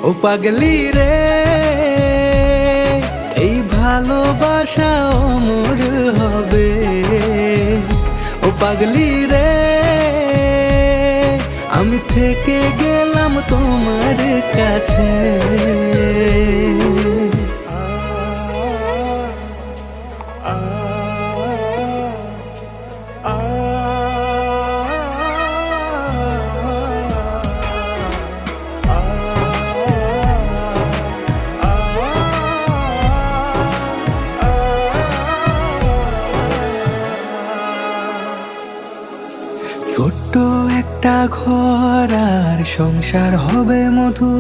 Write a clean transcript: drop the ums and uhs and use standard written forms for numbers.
ও পাগলি রে, এই ভালোবাসা অমর হবে। ও পাগলি রে, আমি থেকে গেলাম তোমার কাছে। ছোট্ট একটা ঘর আর সংসার হবে মধু।